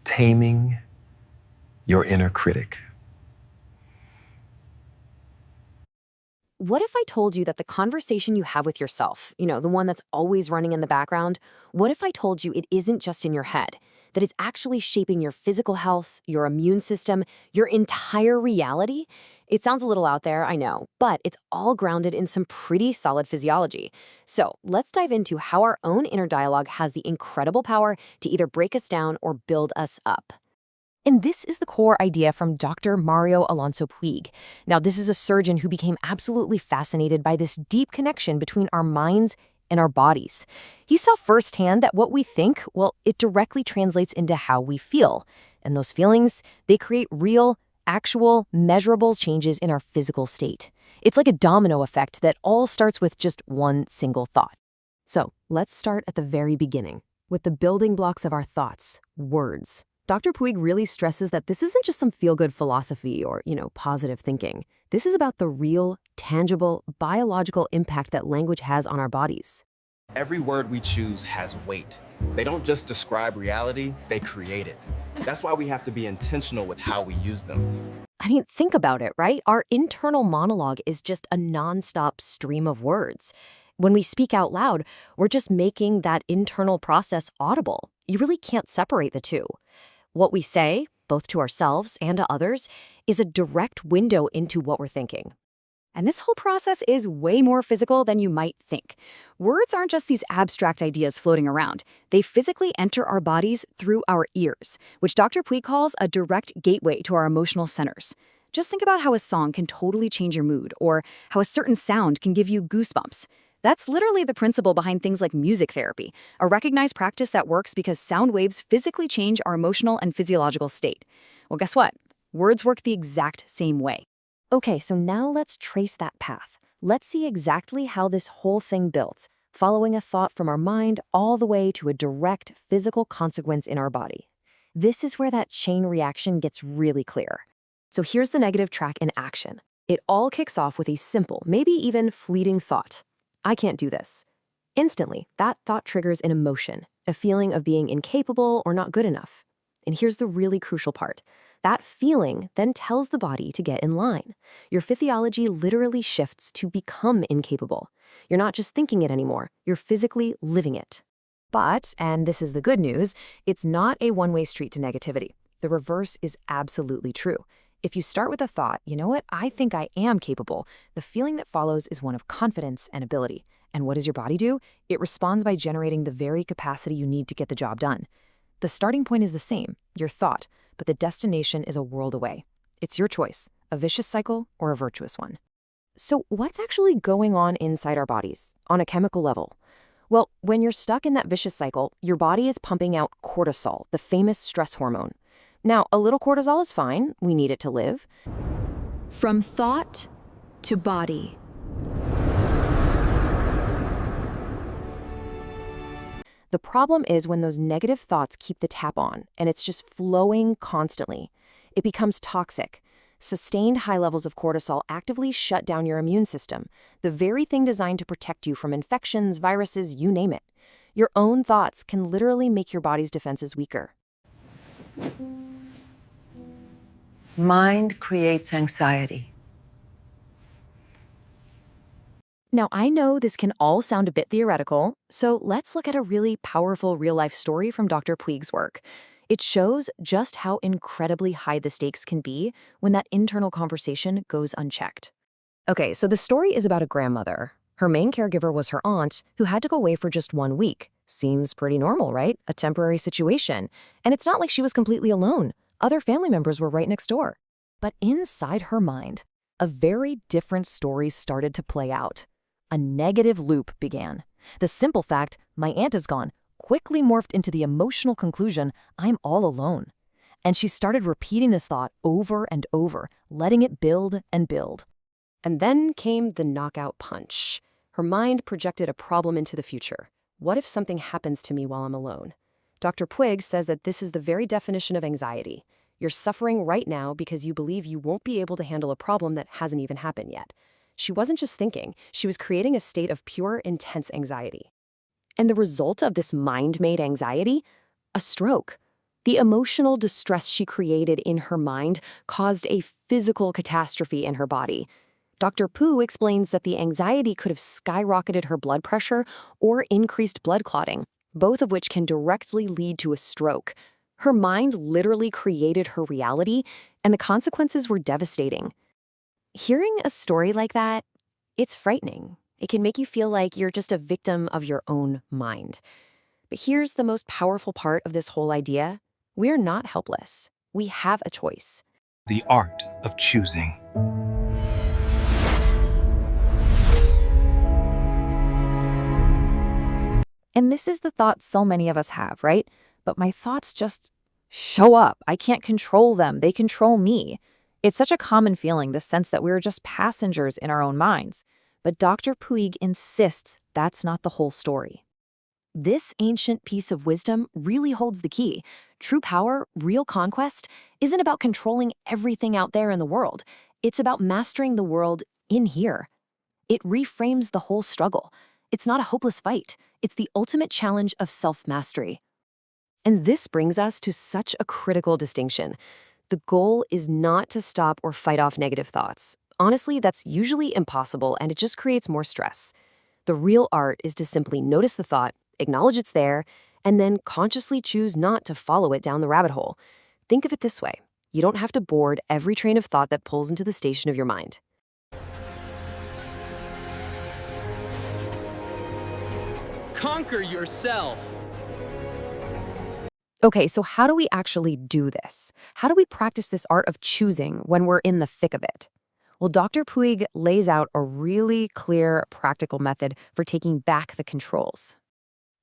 taming your inner critic. What if I told you that the conversation you have with yourself, the one that's always running in the background, what if I told you it isn't just in your head, that it's actually shaping your physical health, your immune system, your entire reality? It sounds a little out there, I know, but it's all grounded in some pretty solid physiology. So let's dive into how our own inner dialogue has the incredible power to either break us down or build us up. And this is the core idea from Dr. Mario Alonso Puig. Now, this is a surgeon who became absolutely fascinated by this deep connection between our minds and our bodies. He saw firsthand that what we think, well, it directly translates into how we feel. And those feelings, they create real, actual, measurable changes in our physical state. It's like a domino effect that all starts with just one single thought. So let's start at the very beginning, with the building blocks of our thoughts, words. Dr. Puig really stresses that this isn't just some feel-good philosophy or, positive thinking. This is about the real, tangible, biological impact that language has on our bodies. Every word we choose has weight. They don't just describe reality, they create it. That's why we have to be intentional with how we use them. I mean, think about it, right? Our internal monologue is just a nonstop stream of words. When we speak out loud, we're just making that internal process audible. You really can't separate the two. What we say, both to ourselves and to others, is a direct window into what we're thinking. And this whole process is way more physical than you might think. Words aren't just these abstract ideas floating around. They physically enter our bodies through our ears, which Dr. Puig calls a direct gateway to our emotional centers. Just think about how a song can totally change your mood, or how a certain sound can give you goosebumps. That's literally the principle behind things like music therapy, a recognized practice that works because sound waves physically change our emotional and physiological state. Well, guess what? Words work the exact same way. Okay, so now let's trace that path. Let's see exactly how this whole thing built, following a thought from our mind all the way to a direct physical consequence in our body. This is where that chain reaction gets really clear. So here's the negative track in action. It all kicks off with a simple, maybe even fleeting thought. I can't do this. Instantly, that thought triggers an emotion, a feeling of being incapable or not good enough. And here's the really crucial part. That feeling then tells the body to get in line. Your physiology literally shifts to become incapable. You're not just thinking it anymore, you're physically living it. But, and this is the good news, it's not a one-way street to negativity. The reverse is absolutely true. If you start with a thought, you know what, I think I am capable, the feeling that follows is one of confidence and ability. And what does your body do? It responds by generating the very capacity you need to get the job done. The starting point is the same, your thought, but the destination is a world away. It's your choice, a vicious cycle or a virtuous one. So what's actually going on inside our bodies, on a chemical level? Well, when you're stuck in that vicious cycle, your body is pumping out cortisol, the famous stress hormone. Now, a little cortisol is fine. We need it to live. From thought to body. The problem is when those negative thoughts keep the tap on, and it's just flowing constantly. It becomes toxic. Sustained high levels of cortisol actively shut down your immune system, the very thing designed to protect you from infections, viruses, you name it. Your own thoughts can literally make your body's defenses weaker. Mind creates anxiety. Now, I know this can all sound a bit theoretical, so let's look at a really powerful real-life story from Dr. Puig's work. It shows just how incredibly high the stakes can be when that internal conversation goes unchecked. Okay, so the story is about a grandmother. Her main caregiver was her aunt, who had to go away for just 1 week. Seems pretty normal, right? A temporary situation. And it's not like she was completely alone. Other family members were right next door. But inside her mind, a very different story started to play out. A negative loop began. The simple fact, my aunt is gone, quickly morphed into the emotional conclusion, I'm all alone. And she started repeating this thought over and over, letting it build and build. And then came the knockout punch. Her mind projected a problem into the future. What if something happens to me while I'm alone? Dr. Puig says that this is the very definition of anxiety. You're suffering right now because you believe you won't be able to handle a problem that hasn't even happened yet. She wasn't just thinking, she was creating a state of pure, intense anxiety. And the result of this mind-made anxiety? A stroke. The emotional distress she created in her mind caused a physical catastrophe in her body. Dr. Pu explains that the anxiety could have skyrocketed her blood pressure or increased blood clotting, both of which can directly lead to a stroke. Her mind literally created her reality, and the consequences were devastating. Hearing a story like that, it's frightening. It can make you feel like you're just a victim of your own mind. But here's the most powerful part of this whole idea. We're not helpless. We have a choice. The art of choosing. And this is the thought so many of us have, right? But my thoughts just show up. I can't control them. They control me. It's such a common feeling, the sense that we're just passengers in our own minds. But Dr. Puig insists that's not the whole story. This ancient piece of wisdom really holds the key. True power, real conquest, isn't about controlling everything out there in the world. It's about mastering the world in here. It reframes the whole struggle. It's not a hopeless fight. It's the ultimate challenge of self-mastery. And this brings us to such a critical distinction. The goal is not to stop or fight off negative thoughts. Honestly, that's usually impossible, and it just creates more stress. The real art is to simply notice the thought, acknowledge it's there, and then consciously choose not to follow it down the rabbit hole. Think of it this way. You don't have to board every train of thought that pulls into the station of your mind. Conquer yourself. Okay, so how do we actually do this? How do we practice this art of choosing when we're in the thick of it? Well, Dr. Puig lays out a really clear, practical method for taking back the controls.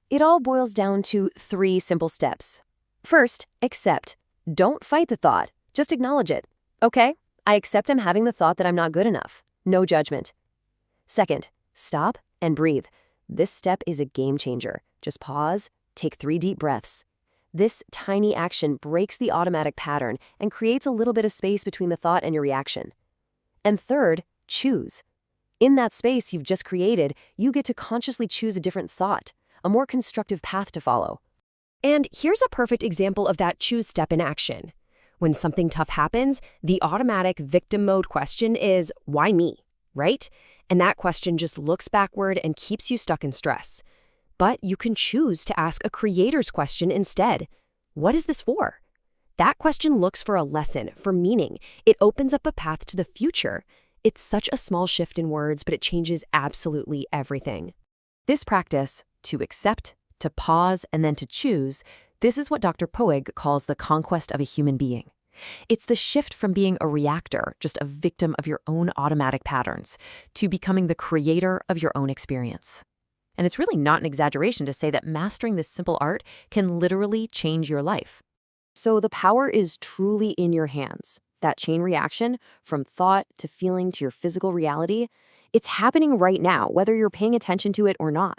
It all boils down to 3 simple steps. First, accept. Don't fight the thought. Just acknowledge it. Okay, I accept I'm having the thought that I'm not good enough. No judgment. Second, stop and breathe. This step is a game changer. Just pause, take 3 deep breaths. This tiny action breaks the automatic pattern and creates a little bit of space between the thought and your reaction. And third, choose. In that space you've just created, you get to consciously choose a different thought, a more constructive path to follow. And here's a perfect example of that choose step in action. When something tough happens, the automatic victim mode question is, why me, right? And that question just looks backward and keeps you stuck in stress. But you can choose to ask a creator's question instead. What is this for? That question looks for a lesson, for meaning. It opens up a path to the future. It's such a small shift in words, but it changes absolutely everything. This practice, to accept, to pause, and then to choose, this is what Dr. Puig calls the conquest of a human being. It's the shift from being a reactor, just a victim of your own automatic patterns, to becoming the creator of your own experience. And it's really not an exaggeration to say that mastering this simple art can literally change your life. So the power is truly in your hands. That chain reaction, from thought to feeling to your physical reality, it's happening right now, whether you're paying attention to it or not.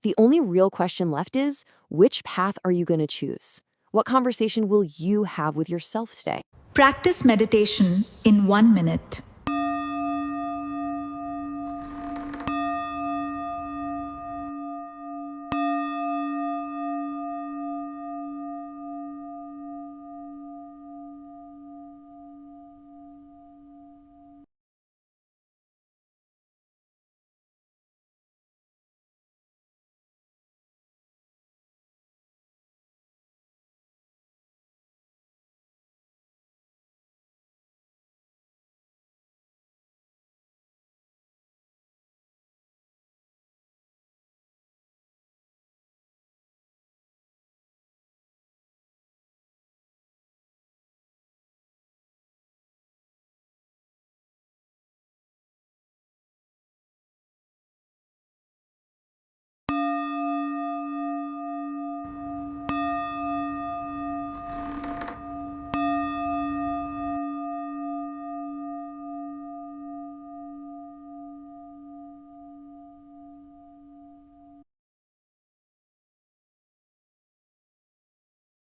The only real question left is, which path are you going to choose? What conversation will you have with yourself today? Practice meditation in 1 minute.